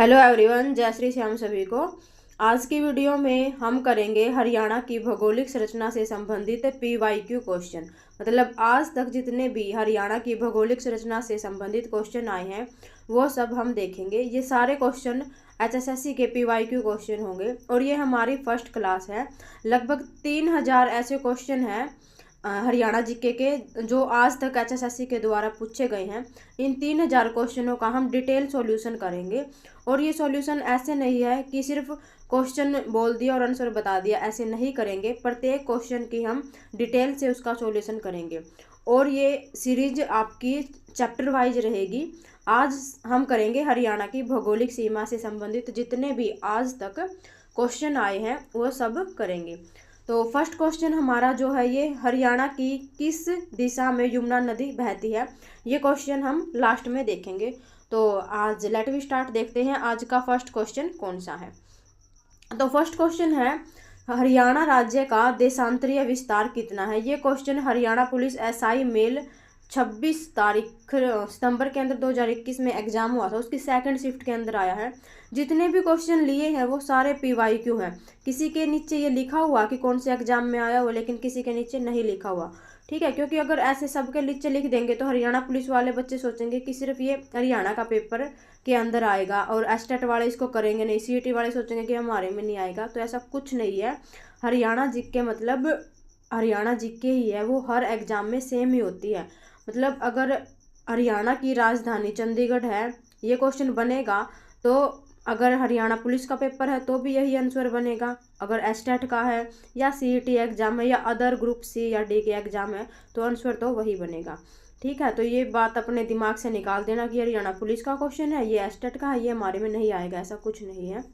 Hello everyone, जय श्री श्याम सभी को। आज की वीडियो में हम करेंगे हरियाणा की भौगोलिक संरचना से संबंधित PYQ क्वेश्चन। मतलब आज तक जितने भी हरियाणा की भौगोलिक संरचना से संबंधित क्वेश्चन आए हैं वो सब हम देखेंगे। ये सारे क्वेश्चन HSSC के PYQ क्वेश्चन होंगे और ये हमारी फर्स्ट क्लास है। लगभग 3000 ऐसे क्वेश्चन हैं हरियाणा जीके के जो आज तक HSSC के द्वारा पूछे गए हैं। इन 3000 क्वेश्चनों का हम डिटेल सॉल्यूशन करेंगे और ये सॉल्यूशन ऐसे नहीं है कि सिर्फ क्वेश्चन बोल दिया और आंसर बता दिया, ऐसे नहीं करेंगे। प्रत्येक क्वेश्चन की हम डिटेल से उसका सॉल्यूशन करेंगे और ये सीरीज आपकी चैप्टर वाइज रहेगी। आज हम करेंगे हरियाणा की भौगोलिक सीमा से संबंधित जितने भी आज तक क्वेश्चन आए हैं वो सब करेंगे। तो फर्स्ट क्वेश्चन हमारा जो है ये हरियाणा की किस दिशा में यमुना नदी बहती है, ये क्वेश्चन हम लास्ट में देखेंगे। तो आज लेट वी स्टार्ट, देखते हैं आज का फर्स्ट क्वेश्चन कौन सा है। तो फर्स्ट क्वेश्चन है हरियाणा राज्य का देशांतरीय विस्तार कितना है। ये question Haryana police SI male 26 तारीख सितंबर के अंदर 2021 में एग्जाम हुआ था, उसकी सेकंड शिफ्ट के अंदर आया है। जितने भी क्वेश्चन लिए हैं वो सारे PYQ हैं। किसी के नीचे ये लिखा हुआ कि कौन से एग्जाम में आया हुआ, लेकिन किसी के नीचे नहीं लिखा हुआ, ठीक है। क्योंकि अगर ऐसे सबके नीचे लिख देंगे तो हरियाणा पुलिस वाले बच्चे सोचेंगे कि सिर्फ ये हरियाणा का पेपर के अंदर आएगा और STAT वाले इसको करेंगे नहीं, CET वाले सोचेंगे कि हमारे में नहीं आएगा। तो ऐसा कुछ नहीं है। हरियाणा जीके मतलब हरियाणा जीके ही है, वो हर एग्जाम में सेम ही होती है। मतलब अगर हरियाणा की राजधानी चंडीगढ़ है, ये क्वेश्चन बनेगा, तो अगर हरियाणा पुलिस का पेपर है तो भी यही आंसर बनेगा। अगर STAT का है या CET एग्जाम है या अदर ग्रुप C या D के एग्जाम है तो आंसर तो वही बनेगा, ठीक है। तो ये बात अपने दिमाग से निकाल देना कि हरियाणा पुलिस का क्वेश्चन है, ये STAT का है, ये हमारे में नहीं आएगा, ऐसा कुछ नहीं है।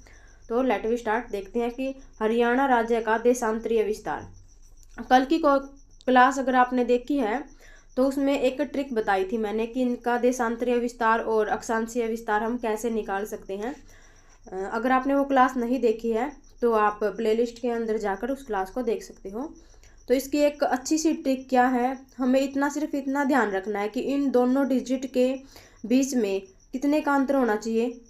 तो लेट वी स्टार्ट, देखते हैं कि हरियाणा राज्य का देशांतरीय विस्तार। कल की क्लास अगर आपने देखी है तो उसमें एक ट्रिक बताई थी मैंने कि इनका देशांतरीय विस्तार और अक्षांशीय विस्तार हम कैसे निकाल सकते हैं। अगर आपने वो क्लास नहीं देखी है तो आप प्लेलिस्ट के अंदर जाकर उस क्लास को देख सकते हो। तो इसकी एक अच्छी सी ट्रिक क्या है, हमें सिर्फ इतना ध्यान रखना है कि इन दोनों डिजिट के बीच में कितने का अंतर होना चाहिए,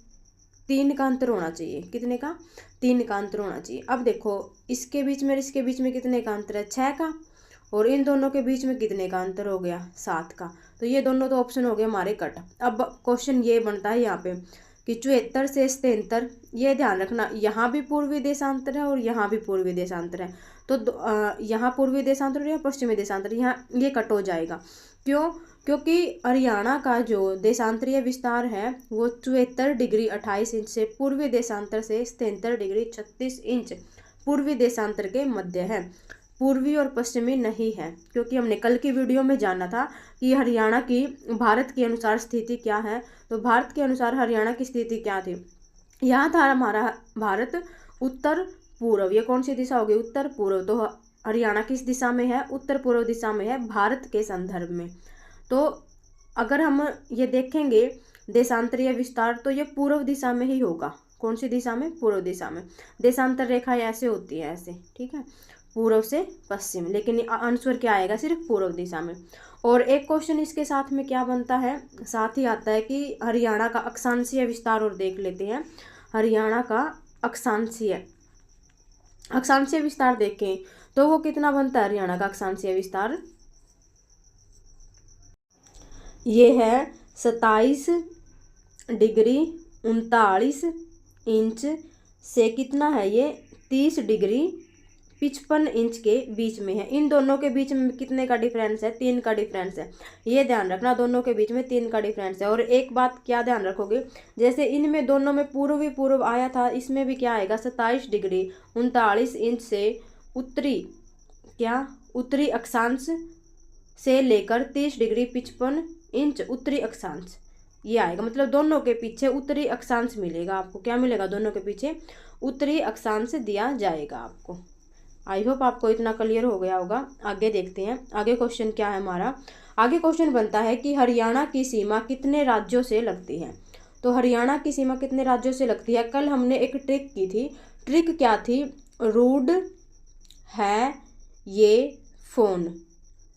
3 का अंतर होना चाहिए। कितने का? 3 का अंतर होना चाहिए। अब देखो इसके बीच में इसके बीच में कितने का अंतर है, 6 का, और इन दोनों के बीच में कितने का अंतर हो गया, 7 का। तो ये दोनों तो ऑप्शन हो गए हमारे कट। अब क्वेश्चन ये बनता है यहाँ पे कि 74 से 77, ये ध्यान रखना यहाँ भी पूर्वी देशांतर है और यहाँ भी पूर्वी देशांतर है। तो यहाँ पूर्वी देशांतर और यहाँ पश्चिमी देशांतर, यहाँ ये कट हो जाएगा। क्यों? क्योंकि हरियाणा का जो देशांतरीय विस्तार है वो 74 डिग्री 28 इंच से पूर्वी देशांतर से 77 डिग्री 36 इंच पूर्वी देशांतर के मध्य है, पूर्वी और पश्चिमी नहीं है। क्योंकि हमने कल की वीडियो में जाना था कि हरियाणा की भारत के अनुसार स्थिति क्या है। तो भारत के अनुसार हरियाणा की स्थिति क्या थी, यहाँ था हमारा भारत उत्तर पूर्व। ये कौन सी दिशा होगी, उत्तर पूर्व। तो हरियाणा किस दिशा में है, उत्तर पूर्व दिशा में है भारत के संदर्भ में। तो अगर हम ये देखेंगे देशांतरीय विस्तार तो ये पूर्व दिशा में ही होगा। कौन सी दिशा में? पूर्व दिशा में। देशांतर रेखाएं ऐसे होती है, ऐसे, ठीक है, पूर्व से पश्चिम, लेकिन आंसर क्या आएगा, सिर्फ पूर्व दिशा में। और एक क्वेश्चन इसके साथ में क्या बनता है, साथ ही आता है कि हरियाणा का अक्षांशीय विस्तार और देख लेते हैं। हरियाणा का अक्षांशीय विस्तार देखें तो वो कितना बनता है हरियाणा का अक्षांशीय विस्तार, ये है 27 डिग्री 39 इंच से कितना है, ये 30 डिग्री 55 इंच के बीच में है। इन दोनों के बीच में कितने का डिफरेंस है, 3 का डिफरेंस है। ये ध्यान रखना, दोनों के बीच में 3 का डिफरेंस है। और एक बात क्या ध्यान रखोगे, जैसे इनमें दोनों में पूर्व आया था, इसमें भी क्या आएगा, 27 डिग्री 39 इंच से उत्तरी अक्षांश से लेकर 30 डिग्री 55 इंच उत्तरी अक्षांश, ये आएगा। मतलब दोनों के पीछे उत्तरी अक्षांश मिलेगा आपको। क्या मिलेगा? दोनों के पीछे उत्तरी अक्षांश दिया जाएगा आपको। आई होप आपको इतना क्लियर हो गया होगा। आगे देखते हैं, आगे क्वेश्चन क्या है हमारा। आगे क्वेश्चन बनता है कि हरियाणा की सीमा कितने राज्यों से लगती है। तो हरियाणा की सीमा कितने राज्यों से लगती है, कल हमने एक ट्रिक की थी। ट्रिक क्या थी? रूड है ये फोन,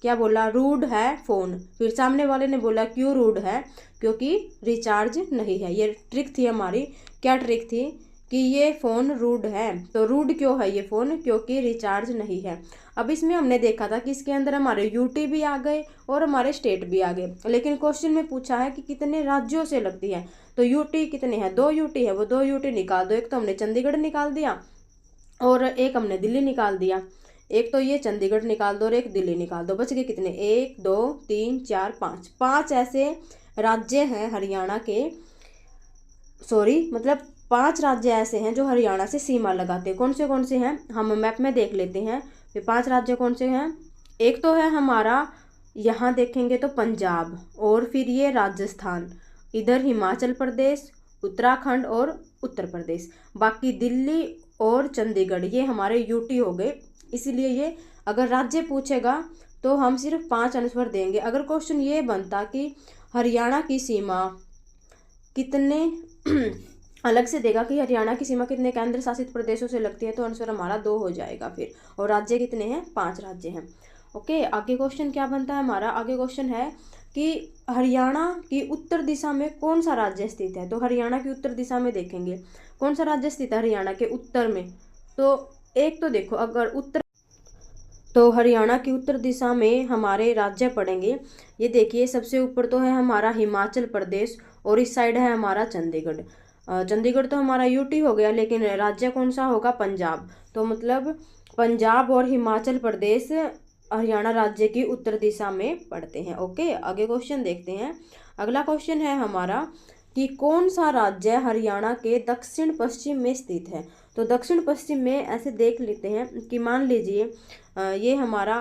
क्या बोला, रूड है फ़ोन। फिर सामने वाले ने बोला क्यों रूड है, क्योंकि रिचार्ज नहीं है। ये ट्रिक थी हमारी। क्या ट्रिक थी कि ये फ़ोन रूड है, तो रूड क्यों है ये फ़ोन, क्योंकि रिचार्ज नहीं है। अब इसमें हमने देखा था कि इसके अंदर हमारे यूटी भी आ गए और हमारे स्टेट भी आ गए, लेकिन क्वेश्चन में पूछा है कि कितने राज्यों से लगती है। तो यूटी कितने हैं, 2 यूटी है, वो 2 यूटी निकाल दो। एक तो हमने चंडीगढ़ निकाल दिया और एक हमने दिल्ली निकाल दिया। एक तो ये चंडीगढ़ निकाल दो और एक दिल्ली निकाल दो, बच गए कितने, 1 2 3 4 5। 5 ऐसे राज्य हैं हरियाणा के, मतलब 5 राज्य ऐसे हैं जो हरियाणा से सीमा लगाते हैं। कौन से हैं, हम मैप में देख लेते हैं। ये 5 राज्य कौन से हैं। एक तो है हमारा, यहाँ देखेंगे तो पंजाब, और फिर ये राजस्थान, इधर हिमाचल प्रदेश, उत्तराखंड और उत्तर प्रदेश। बाकी दिल्ली और चंडीगढ़ ये हमारे यूटी हो गए। इसीलिए ये अगर राज्य पूछेगा तो हम सिर्फ 5 आंसर देंगे। अगर क्वेश्चन ये बनता कि हरियाणा की सीमा कितने अलग से देगा कि हरियाणा की सीमा कितने केंद्र शासित प्रदेशों से लगती है, तो आंसर हमारा 2 हो जाएगा फिर। और राज्य कितने हैं, 5 राज्य हैं। ओके, आगे क्वेश्चन क्या बनता है हमारा। आगे क्वेश्चन है कि हरियाणा की उत्तर दिशा में कौन सा राज्य स्थित है। तो हरियाणा की उत्तर दिशा में देखेंगे कौन सा राज्य स्थित है हरियाणा के उत्तर में। तो एक तो देखो, अगर उत्तर, तो हरियाणा की उत्तर दिशा में हमारे राज्य पड़ेंगे। ये देखिए, सबसे ऊपर तो है हमारा हिमाचल प्रदेश और इस साइड है हमारा चंडीगढ़। चंडीगढ़ तो हमारा यूटी हो गया, लेकिन राज्य कौन सा होगा, पंजाब। तो मतलब पंजाब और हिमाचल प्रदेश हरियाणा राज्य की उत्तर दिशा में पड़ते हैं। ओके, आगे क्वेश्चन देखते हैं। अगला क्वेश्चन है हमारा कि कौन सा राज्य हरियाणा के दक्षिण पश्चिम में स्थित है। तो दक्षिण पश्चिम में ऐसे देख लेते हैं कि मान लीजिए ये हमारा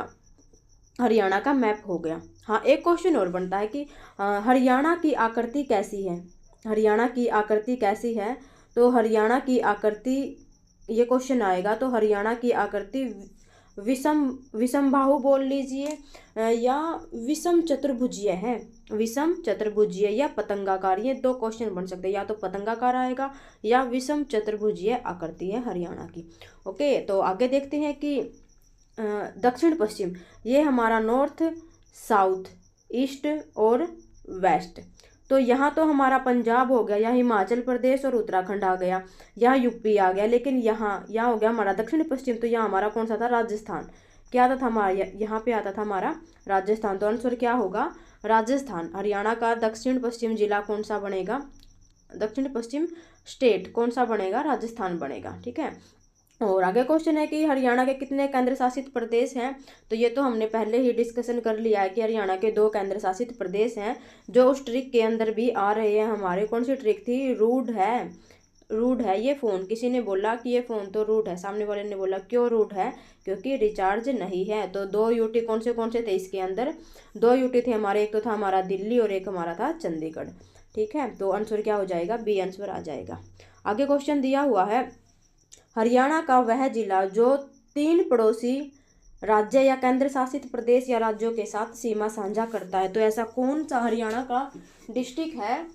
हरियाणा का मैप हो गया। हाँ, एक क्वेश्चन और बनता है कि हरियाणा की आकृति कैसी है। हरियाणा की आकृति कैसी है, तो हरियाणा की आकृति, ये क्वेश्चन आएगा तो हरियाणा की आकृति विषमबाहु बोल लीजिए या विषम चतुर्भुजीय है। विषम चतुर्भुजीय या पतंगाकार, ये 2 क्वेश्चन बन सकते हैं। या तो पतंगाकार आएगा या विषम चतुर्भुजीय आकृति है हरियाणा की। ओके, तो आगे देखते हैं कि दक्षिण पश्चिम, ये हमारा नॉर्थ, साउथ, ईस्ट और वेस्ट। तो यहाँ तो हमारा पंजाब हो गया, यहाँ हिमाचल प्रदेश और उत्तराखंड आ गया, यहाँ यूपी आ गया, लेकिन यहाँ हो गया हमारा दक्षिण पश्चिम। तो यहाँ हमारा कौन सा था, राजस्थान। क्या आता था हमारा, यहाँ पे आता था हमारा राजस्थान। तो आंसर क्या होगा, राजस्थान। हरियाणा का दक्षिण पश्चिम जिला कौन सा बनेगा, दक्षिण पश्चिम स्टेट कौन सा बनेगा, राजस्थान बनेगा। ठीक है, और आगे क्वेश्चन है कि हरियाणा के कितने केंद्र शासित प्रदेश हैं। तो ये तो हमने पहले ही डिस्कशन कर लिया है कि हरियाणा के 2 केंद्र शासित प्रदेश हैं, जो उस ट्रिक के अंदर भी आ रहे हैं हमारे। कौन सी ट्रिक थी, रूड है ये फ़ोन। किसी ने बोला कि ये फ़ोन तो रूड है, सामने वाले ने बोला क्यों रूड है, क्योंकि रिचार्ज नहीं है। तो 2 यूटी कौन से थे इसके अंदर, 2 यूटी थे हमारे। एक तो था हमारा दिल्ली और एक हमारा था चंडीगढ़। ठीक है, तो आंसर क्या हो जाएगा, बी आंसर आ जाएगा। आगे क्वेश्चन दिया हुआ है, हरियाणा का वह जिला जो 3 पड़ोसी राज्य या केंद्र शासित प्रदेश या राज्यों के साथ सीमा साझा करता है। तो ऐसा कौन सा हरियाणा का डिस्ट्रिक्ट है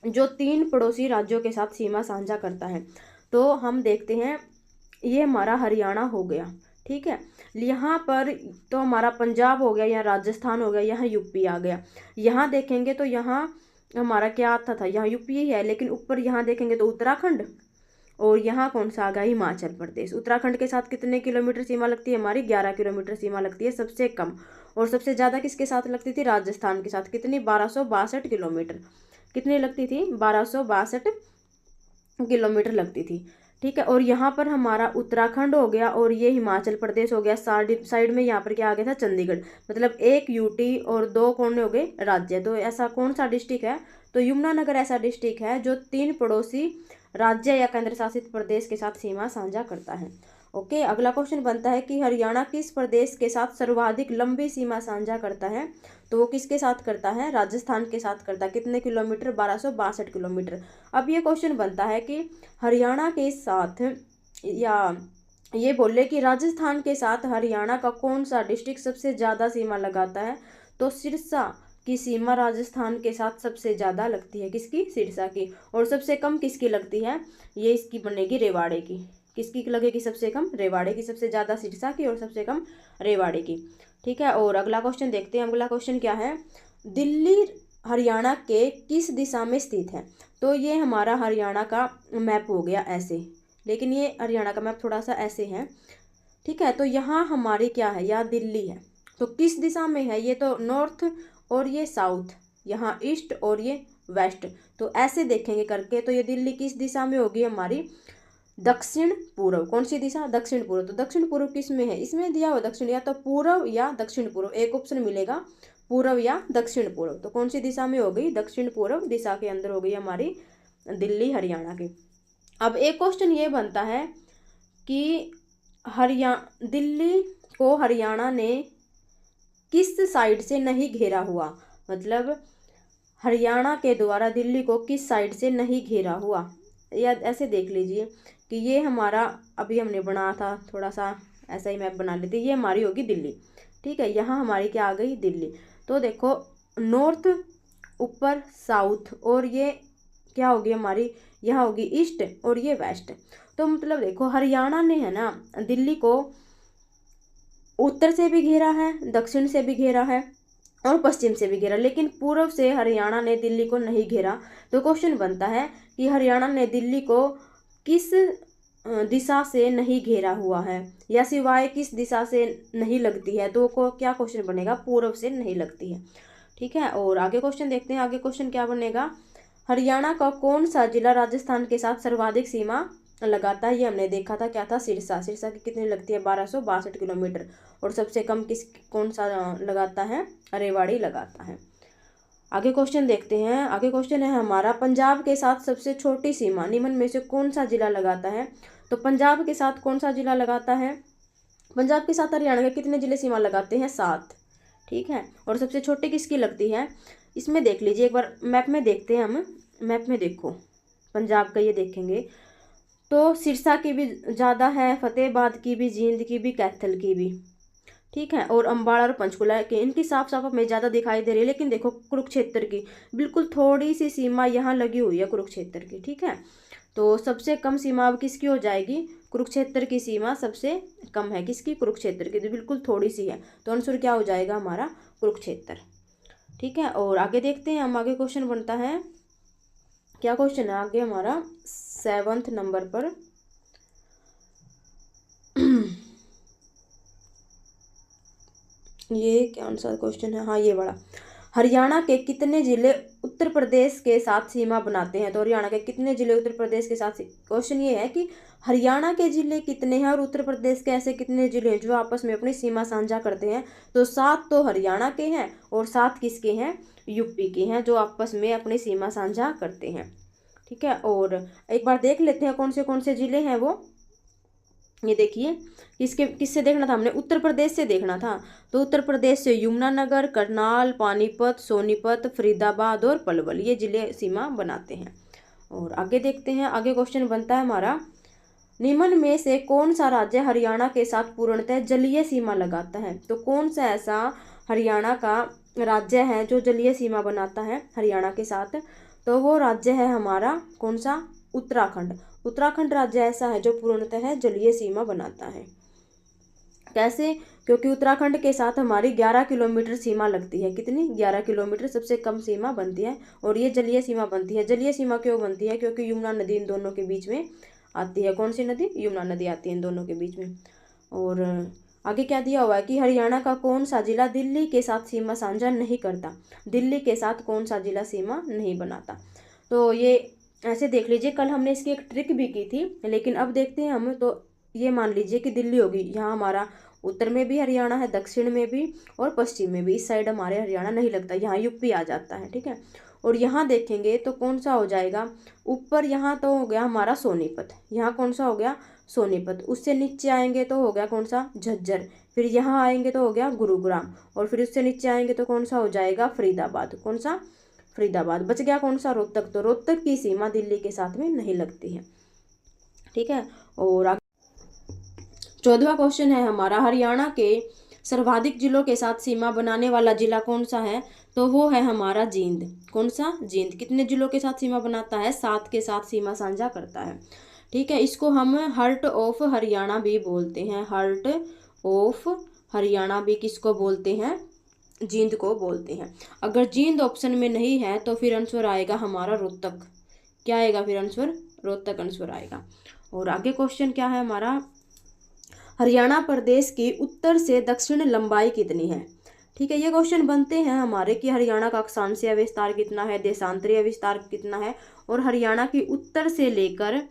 जो 3 पड़ोसी राज्यों के साथ सीमा साझा करता है। तो हम देखते हैं, ये हमारा हरियाणा हो गया। ठीक है, यहाँ पर तो हमारा पंजाब हो गया, यहाँ राजस्थान हो गया, यहाँ यूपी आ गया। यहाँ देखेंगे तो यहाँ हमारा क्या आता था, यहाँ यूपी ही है, लेकिन ऊपर यहाँ देखेंगे तो उत्तराखंड, और यहाँ कौन सा आ गया, हिमाचल प्रदेश। उत्तराखंड के साथ कितने किलोमीटर सीमा लगती है हमारी, 11 किलोमीटर सीमा लगती है सबसे कम। और सबसे ज़्यादा किसके साथ लगती थी, राजस्थान के साथ। कितनी, 1262 किलोमीटर। कितनी लगती थी, 1262 किलोमीटर लगती थी। ठीक है, और यहाँ पर हमारा उत्तराखंड हो गया और ये हिमाचल प्रदेश हो गया। साइड में यहाँ पर क्या आ गया था, चंडीगढ़। मतलब 1 यूटी और 2 कौन हो गए, राज्य। तो ऐसा कौन सा डिस्ट्रिक्ट है, तो यमुनानगर ऐसा डिस्ट्रिक्ट है जो 3 पड़ोसी राज्य या केंद्र शासित प्रदेश के साथ सीमा साझा करता है। ओके, अगला क्वेश्चन बनता है कि हरियाणा किस प्रदेश के साथ सर्वाधिक लंबी सीमा साझा करता है। तो वो किसके साथ करता है, राजस्थान के साथ करता है। कितने किलोमीटर, 1262 किलोमीटर। अब ये क्वेश्चन बनता है कि हरियाणा के साथ, या ये बोले कि राजस्थान के साथ हरियाणा का कौन सा डिस्ट्रिक्ट सबसे ज़्यादा सीमा लगाता है। तो सिरसा की सीमा राजस्थान के साथ सबसे ज़्यादा लगती है, किसकी, सिरसा की। और सबसे कम किसकी लगती है, ये इसकी बनेगी, रेवाड़े की। किसकी लगेगी सबसे कम, रेवाड़े की। सबसे ज़्यादा सिरसा की और सबसे कम रेवाड़े की। ठीक है। और अगला क्वेश्चन देखते हैं। अगला क्वेश्चन क्या है, दिल्ली हरियाणा के किस दिशा में स्थित है। तो ये हमारा हरियाणा का मैप हो गया ऐसे, लेकिन ये हरियाणा का मैप थोड़ा सा ऐसे है, ठीक है। तो यहाँ हमारी क्या है, यहाँ दिल्ली है, तो किस दिशा में है, ये तो नॉर्थ और ये साउथ, यहाँ ईस्ट और ये वेस्ट, तो ऐसे देखेंगे करके। तो ये दिल्ली किस दिशा में होगी हमारी, दक्षिण पूर्व। कौन सी दिशा, दक्षिण पूर्व। तो दक्षिण पूर्व किस में है, इसमें दिया हुआ दक्षिण, या तो पूर्व या दक्षिण पूर्व, एक ऑप्शन मिलेगा, पूर्व या दक्षिण पूर्व। तो कौन सी दिशा में हो गई, दक्षिण पूर्व दिशा के अंदर हो गई हमारी दिल्ली हरियाणा की। अब एक क्वेश्चन ये बनता है कि दिल्ली को हरियाणा ने किस साइड से नहीं घेरा हुआ, मतलब हरियाणा के द्वारा दिल्ली को किस साइड से नहीं घेरा हुआ। या ऐसे देख लीजिए कि ये हमारा अभी हमने बनाया था, थोड़ा सा ऐसा ही मैप बना लेते, ये हमारी होगी दिल्ली, ठीक है। यहाँ हमारी क्या आ गई, दिल्ली। तो देखो नॉर्थ ऊपर, साउथ, और ये क्या होगी हमारी, यहाँ होगी ईस्ट और ये वेस्ट। तो मतलब देखो हरियाणा ने है ना दिल्ली को उत्तर से भी घेरा है, दक्षिण से भी घेरा है और पश्चिम से भी घेरा, लेकिन पूर्व से हरियाणा ने दिल्ली को नहीं घेरा। तो क्वेश्चन बनता है कि हरियाणा ने दिल्ली को किस दिशा से नहीं घेरा हुआ है, या सिवाय किस दिशा से नहीं लगती है। तो को क्या क्वेश्चन बनेगा, पूर्व से नहीं लगती है, ठीक है। और आगे क्वेश्चन देखते हैं। आगे क्वेश्चन क्या बनेगा, हरियाणा का कौन सा जिला राजस्थान के साथ सर्वाधिक सीमा लगाता है। ये हमने देखा था, क्या था, सिरसा। सिरसा की कितनी लगती है, 1262 किलोमीटर। और सबसे कम कौन सा लगाता है, रेवाड़ी लगाता है। आगे क्वेश्चन देखते हैं। आगे क्वेश्चन है हमारा, पंजाब के साथ सबसे छोटी सीमा निम्न में से कौन सा जिला लगाता है। तो पंजाब के साथ कौन सा जिला लगाता है, पंजाब के साथ हरियाणा के कितने जिले सीमा लगाते हैं, 7, ठीक है। और सबसे छोटी किसकी लगती है, इसमें देख लीजिए एक बार मैप में देखते हैं हम। मैप में देखो पंजाब का ये देखेंगे तो सिरसा की भी ज़्यादा है, फतेहाबाद की भी, जींद की भी, कैथल की भी, ठीक है। और अम्बाड़ा और पंचकुला के इनकी साफ साफ हमें ज़्यादा दिखाई दे रही है। लेकिन देखो कुरुक्षेत्र की बिल्कुल थोड़ी सी सीमा यहाँ लगी हुई है कुरुक्षेत्र की, ठीक है। तो सबसे कम सीमा अब किसकी हो जाएगी, कुरुक्षेत्र की सीमा सबसे कम है, किसकी, कुरुक्षेत्र की, तो बिल्कुल थोड़ी सी है। तो आंसर क्या हो जाएगा हमारा, कुरुक्षेत्र, ठीक है। और आगे देखते हैं हम। आगे क्वेश्चन बनता है, क्या क्वेश्चन है आगे हमारा 7th नंबर पर। ये कौन सा क्वेश्चन है, हाँ ये बड़ा, हरियाणा के कितने जिले उत्तर प्रदेश के साथ सीमा बनाते हैं। तो हरियाणा के कितने जिले उत्तर प्रदेश के साथ, क्वेश्चन ये है कि हरियाणा के जिले कितने हैं और उत्तर प्रदेश के ऐसे कितने जिले हैं जो आपस में अपनी सीमा साझा करते हैं। तो 7 तो हरियाणा के हैं और 7 किसके हैं, यूपी के हैं, जो आपस में अपनी सीमा साझा करते हैं, ठीक है। और एक बार देख लेते हैं कौन से जिले हैं वो। ये देखिए किससे देखना था हमने, उत्तर प्रदेश से देखना था। तो उत्तर प्रदेश से यमुनानगर, करनाल, पानीपत, सोनीपत, फरीदाबाद और पलवल, ये जिले सीमा बनाते हैं। और आगे देखते हैं। आगे क्वेश्चन बनता है हमारा, निम्न में से कौन सा राज्य हरियाणा के साथ पूर्णतः जलीय सीमा लगाता है। तो कौन सा ऐसा हरियाणा का राज्य है जो जलीय सीमा बनाता है हरियाणा के साथ। तो वो राज्य है हमारा कौन सा, उत्तराखंड। उत्तराखंड राज्य ऐसा है जो पूर्णतः जलीय सीमा बनाता है। कैसे, क्योंकि उत्तराखंड के साथ हमारी 11 किलोमीटर सीमा लगती है, कितनी, 11 किलोमीटर सबसे कम सीमा बनती है। और ये जलीय सीमा बनती है। जलीय सीमा क्यों बनती है, क्योंकि यमुना नदी इन दोनों के बीच में आती है। कौन सी नदी, यमुना नदी आती है इन दोनों के बीच में। और आगे क्या दिया हुआ है कि हरियाणा का कौन सा जिला दिल्ली के साथ सीमा साझा नहीं करता, दिल्ली के साथ कौन सा जिला सीमा नहीं बनाता। तो ये ऐसे देख लीजिए, कल हमने इसकी एक ट्रिक भी की थी, लेकिन अब देखते हैं हम। तो ये मान लीजिए कि दिल्ली होगी, यहाँ हमारा उत्तर में भी हरियाणा है, दक्षिण में भी और पश्चिम में भी, इस साइड हमारे हरियाणा नहीं लगता, यहाँ यूपी आ जाता है, ठीक है। और यहाँ देखेंगे तो कौन सा हो जाएगा, ऊपर यहाँ तो हो गया हमारा सोनीपत, यहाँ कौन सा हो गया, सोनीपत। उससे नीचे आएंगे तो हो गया कौन सा, झज्जर। फिर यहाँ आएंगे तो हो गया गुरुग्राम। और फिर उससे नीचे आएंगे तो कौन सा हो जाएगा, फरीदाबाद। कौन सा, फरीदाबाद। बच गया कौन सा, रोहतक। तो रोहतक की सीमा दिल्ली के साथ में नहीं लगती है, ठीक है। और 14वां क्वेश्चन है हमारा, हरियाणा के सर्वाधिक जिलों के साथ सीमा बनाने वाला जिला कौन सा है। तो वो है हमारा जींद। कौन सा, जींद। कितने जिलों के साथ सीमा बनाता है, 7 के साथ सीमा साझा करता है, ठीक है। इसको हम हार्ट ऑफ हरियाणा भी बोलते हैं, हार्ट ऑफ हरियाणा भी किसको बोलते हैं, जींद को बोलते हैं। अगर जींद ऑप्शन में नहीं है तो फिर आंसर आएगा हमारा रोहतक। क्या आएगा फिर आंसर, रोहतक आंसर आएगा। और आगे क्वेश्चन क्या है हमारा, हरियाणा प्रदेश की उत्तर से दक्षिण लंबाई कितनी है। ठीक है, ये क्वेश्चन बनते हैं हमारे कि हरियाणा का अक्षांशीय विस्तार कितना है, देशांतरीय विस्तार कितना है, और हरियाणा की उत्तर से लेकर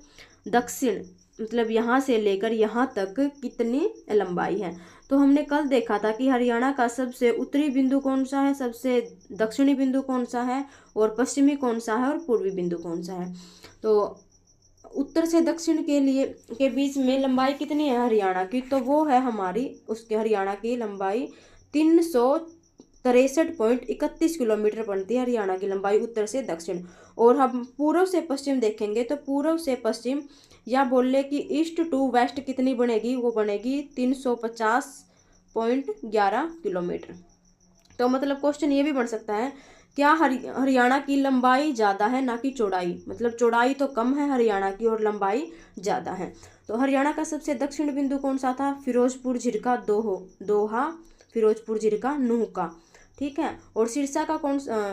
दक्षिण मतलब यहाँ से लेकर यहाँ तक कितनी लंबाई है। तो हमने कल देखा था कि हरियाणा का सबसे उत्तरी बिंदु कौन सा है, सबसे दक्षिणी बिंदु कौन सा है, और पश्चिमी कौन सा है, और पूर्वी बिंदु कौन सा है। तो उत्तर से दक्षिण के बीच में लंबाई कितनी है हरियाणा की, तो वो है हमारी उसके हरियाणा की लंबाई 363.31 किलोमीटर बनती है हरियाणा की लंबाई उत्तर से दक्षिण। और हम पूर्व से पश्चिम देखेंगे तो पूर्व से पश्चिम या बोल ले कि ईस्ट टू वेस्ट कितनी बनेगी, वो बनेगी 350.11 किलोमीटर। तो मतलब क्वेश्चन ये भी बन सकता है, क्या हरियाणा की लंबाई ज़्यादा है ना कि चौड़ाई, मतलब चौड़ाई तो कम है हरियाणा की और लंबाई ज़्यादा है। तो हरियाणा का सबसे दक्षिण बिंदु कौन सा था, फिरोजपुर झिरका दोहा फिरोजपुर झिरका नूह का। ठीक है, और सिरसा का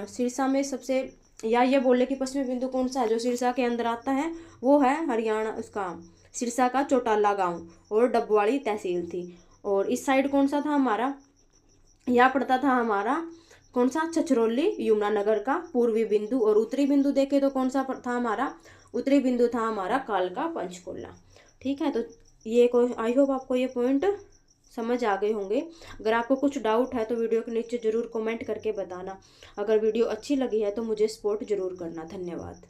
सिरसा में सबसे, या ये बोले कि पश्चिमी बिंदु कौन सा है जो सिरसा के अंदर आता है, वो है हरियाणा उसका सिरसा का चौटाला गांव और डबवाड़ी तहसील थी। और इस साइड कौन सा था हमारा, यहाँ पड़ता था हमारा कौन सा, छछरौली यमुनानगर का पूर्वी बिंदु। और उत्तरी बिंदु देखे तो कौन सा था हमारा, उत्तरी बिंदु था हमारा कालका पंचकुला। ठीक है, तो ये आई होप आपको ये पॉइंट समझ आ गए होंगे। अगर आपको कुछ डाउट है तो वीडियो के नीचे ज़रूर कमेंट करके बताना। अगर वीडियो अच्छी लगी है तो मुझे सपोर्ट ज़रूर करना। धन्यवाद।